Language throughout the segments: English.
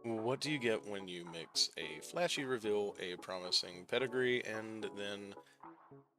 What do you get when you mix a flashy reveal, a promising pedigree, and then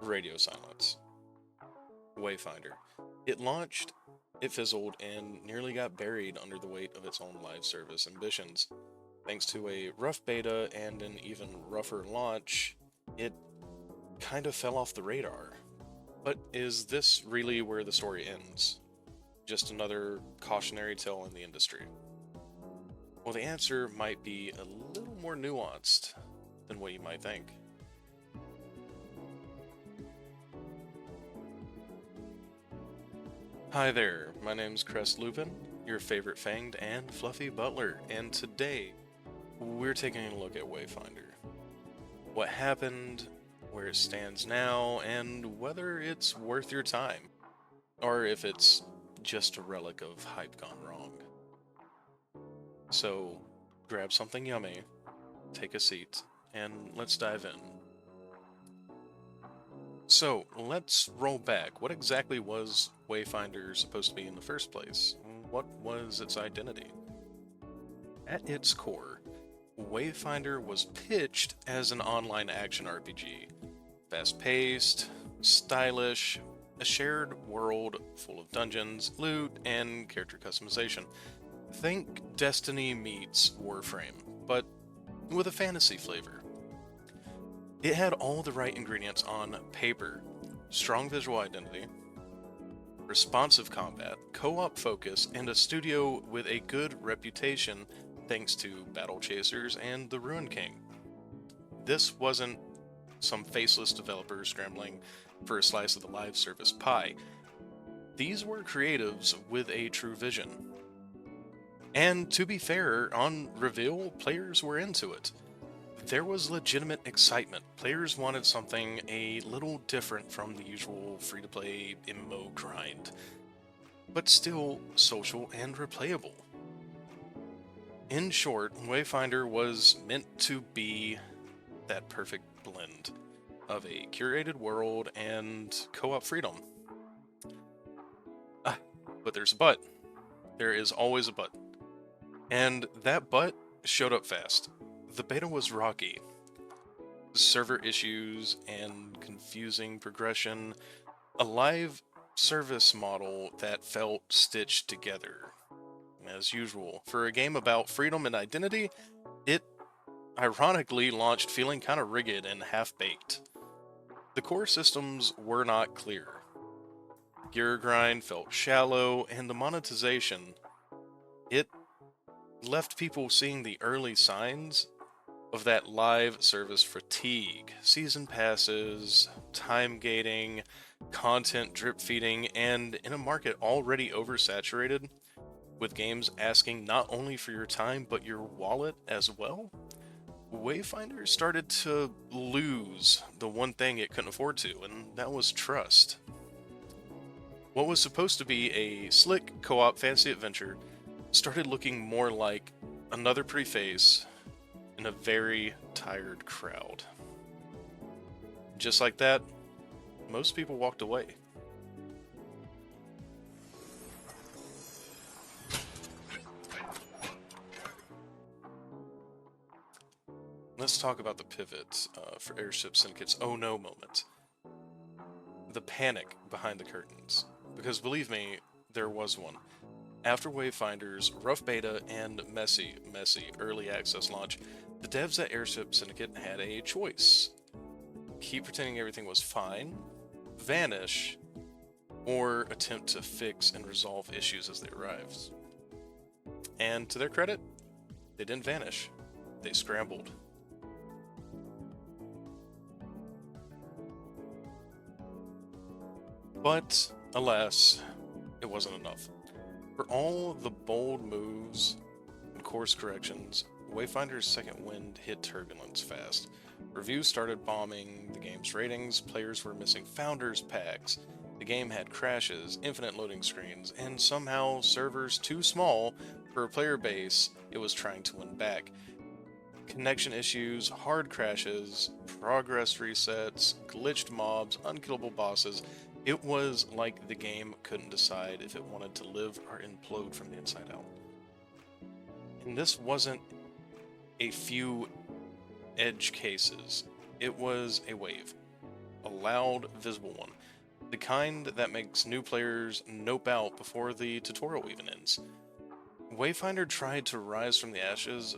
radio silence? Wayfinder. It launched, it fizzled, and nearly got buried under the weight of its own live service ambitions. Thanks to a rough beta and an even rougher launch, it kind of fell off the radar. But is this really where the story ends? Just another cautionary tale in the industry? Well, the answer might be a little more nuanced than what you might think. Hi there, my name's Crest Lupin, your favorite fanged and fluffy butler, and today we're taking a look at Wayfinder. What happened, where it stands now, and whether it's worth your time, or if it's just a relic of hype gone wrong. So, grab something yummy, take a seat, and let's dive in. So, let's roll back. What exactly was Wayfinder supposed to be in the first place? What was its identity? At its core, Wayfinder was pitched as an online action RPG. Fast paced, stylish, a shared world full of dungeons, loot, and character customization. Think Destiny meets Warframe, but with a fantasy flavor. It had all the right ingredients on paper: strong visual identity, responsive combat, co op focus, and a studio with a good reputation thanks to Battle Chasers and The Ruin King. This wasn't some faceless developer scrambling for a slice of the live service pie. These were creatives with a true vision. And to be fair, on reveal, players were into it. There was legitimate excitement. Players wanted something a little different from the usual free-to-play MMO grind, but still social and replayable. In short, Wayfinder was meant to be that perfect blend of a curated world and co-op freedom. Ah, but there's a but. There is always a but. And that but showed up fast. The beta was rocky. Server issues and confusing progression, a live service model that felt stitched together. As usual, for a game about freedom and identity, it ironically launched feeling kind of rigid and half-baked. The core systems were not clear. Gear grind felt shallow, and the monetization, it left people seeing the early signs of that live service fatigue. Season passes, time gating, content drip feeding, and in a market already oversaturated, with games asking not only for your time but your wallet as well, Wayfinder started to lose the one thing it couldn't afford to, and that was trust. What was supposed to be a slick co-op fantasy adventure started looking more like another pretty face in a very tired crowd. Just like that, most people walked away. Let's talk about the pivot for Airship Syndicate's oh no moment. The panic behind the curtains. Because believe me, there was one. After Wayfinder's rough beta and messy early access launch, the devs at Airship Syndicate had a choice. Keep pretending everything was fine, vanish, or attempt to fix and resolve issues as they arrived. And to their credit, they didn't vanish. They scrambled. But, alas, it wasn't enough. For all the bold moves and course corrections, Wayfinder's second wind hit turbulence fast. Reviews started bombing the game's ratings, players were missing founders packs, the game had crashes, infinite loading screens, and somehow servers too small for a player base it was trying to win back. Connection issues, hard crashes, progress resets, glitched mobs, unkillable bosses. It was like the game couldn't decide if it wanted to live or implode from the inside out. And this wasn't a few edge cases. It was a wave, a loud, visible one, the kind that makes new players nope out before the tutorial even ends. Wayfinder tried to rise from the ashes,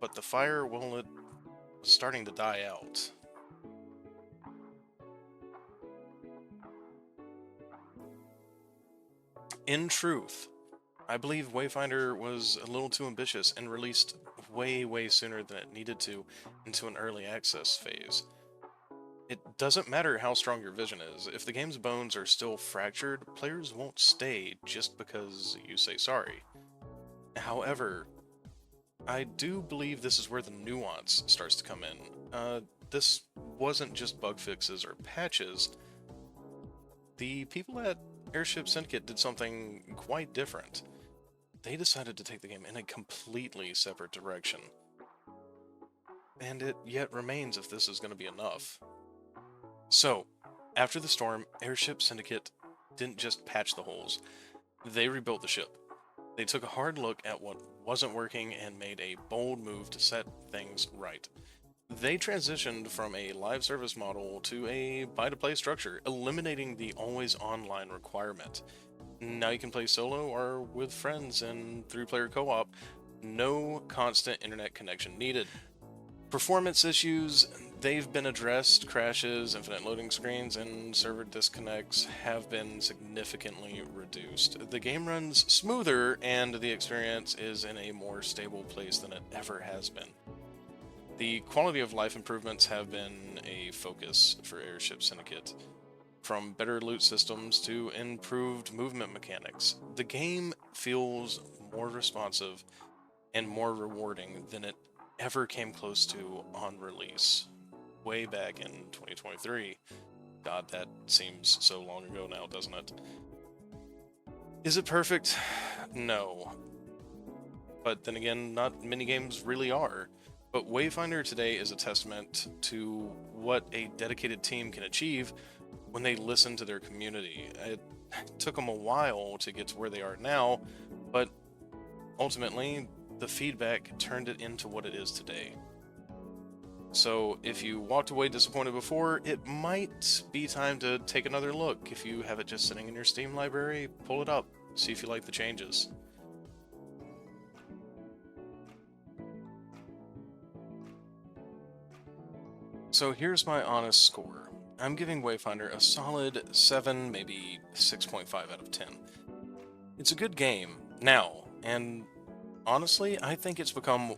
but the fire, well, it was starting to die out. In truth, I believe Wayfinder was a little too ambitious and released way sooner than it needed to into an early access phase. It doesn't matter how strong your vision is, if the game's bones are still fractured, players won't stay just because you say sorry. However, I do believe this is where the nuance starts to come in. This wasn't just bug fixes or patches. The people at Airship Syndicate did something quite different. They decided to take the game in a completely separate direction. And it yet remains if this is going to be enough. So, after the storm, Airship Syndicate didn't just patch the holes, they rebuilt the ship. They took a hard look at what wasn't working and made a bold move to set things right. They transitioned from a live service model to a buy-to-play structure, eliminating the always online requirement. Now you can play solo or with friends in 3-player co-op, no constant internet connection needed. Performance issues, they've been addressed. Crashes, infinite loading screens, and server disconnects have been significantly reduced. The game runs smoother, and the experience is in a more stable place than it ever has been. The quality of life improvements have been a focus for Airship Syndicate. From better loot systems to improved movement mechanics, the game feels more responsive and more rewarding than it ever came close to on release, way back in 2023. God, that seems so long ago now, doesn't it? Is it perfect? No. But then again, not many games really are. But Wayfinder today is a testament to what a dedicated team can achieve when they listen to their community. It took them a while to get to where they are now, but ultimately, the feedback turned it into what it is today. So if you walked away disappointed before, it might be time to take another look. If you have it just sitting in your Steam library, pull it up, see if you like the changes. So here's my honest score. I'm giving Wayfinder a solid 7, maybe 6.5 out of 10. It's a good game now, and honestly, I think it's become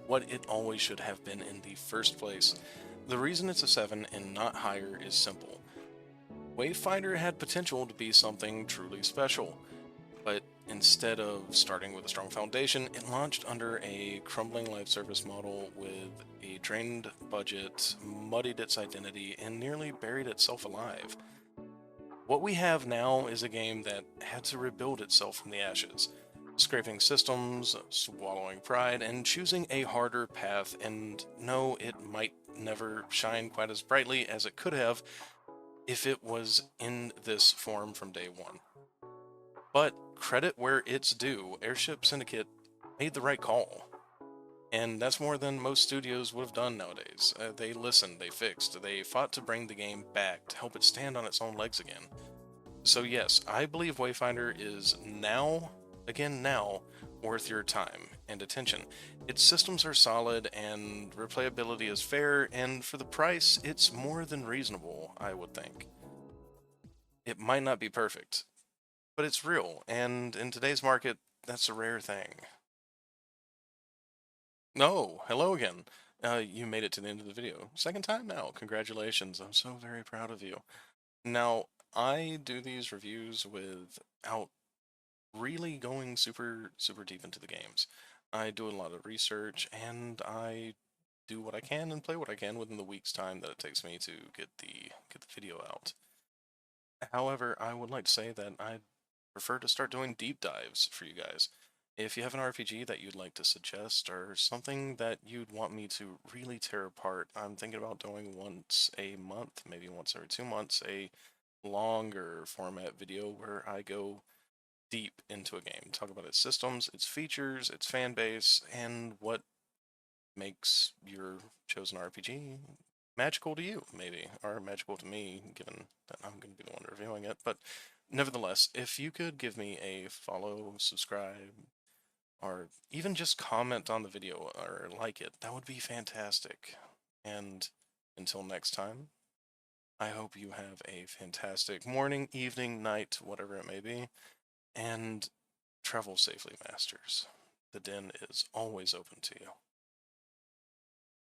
what it always should have been in the first place. The reason it's a 7 and not higher is simple. Wayfinder had potential to be something truly special, but instead of starting with a strong foundation, it launched under a crumbling live service model with a drained budget, muddied its identity, and nearly buried itself alive. What we have now is a game that had to rebuild itself from the ashes, scraping systems, swallowing pride, and choosing a harder path. And no, it might never shine quite as brightly as it could have if it was in this form from day one. But credit where it's due, Airship Syndicate made the right call. And that's more than most studios would have done nowadays. They listened, they fixed, they fought to bring the game back to help it stand on its own legs again. So yes, I believe Wayfinder is now, worth your time and attention. Its systems are solid and replayability is fair, and for the price, it's more than reasonable, I would think. It might not be perfect, but it's real, and in today's market, that's a rare thing. No, hello again. You made it to the end of the video. Second time now. Congratulations. I'm so very proud of you. Now, I do these reviews without really going super deep into the games. I do a lot of research and I do what I can and play what I can within the week's time that it takes me to get the video out. However, I would like to say that I prefer to start doing deep dives for you guys. If you have an RPG that you'd like to suggest or something that you'd want me to really tear apart, I'm thinking about doing once a month, maybe once every 2 months, a longer format video where I go deep into a game, talk about its systems, its features, its fan base, and what makes your chosen RPG magical to you, maybe, or magical to me, given that I'm going to be the one reviewing it. But nevertheless, if you could give me a follow, subscribe, or even just comment on the video or like it, that would be fantastic. And until next time, I hope you have a fantastic morning, evening, night, whatever it may be, and travel safely, Masters. The den is always open to you.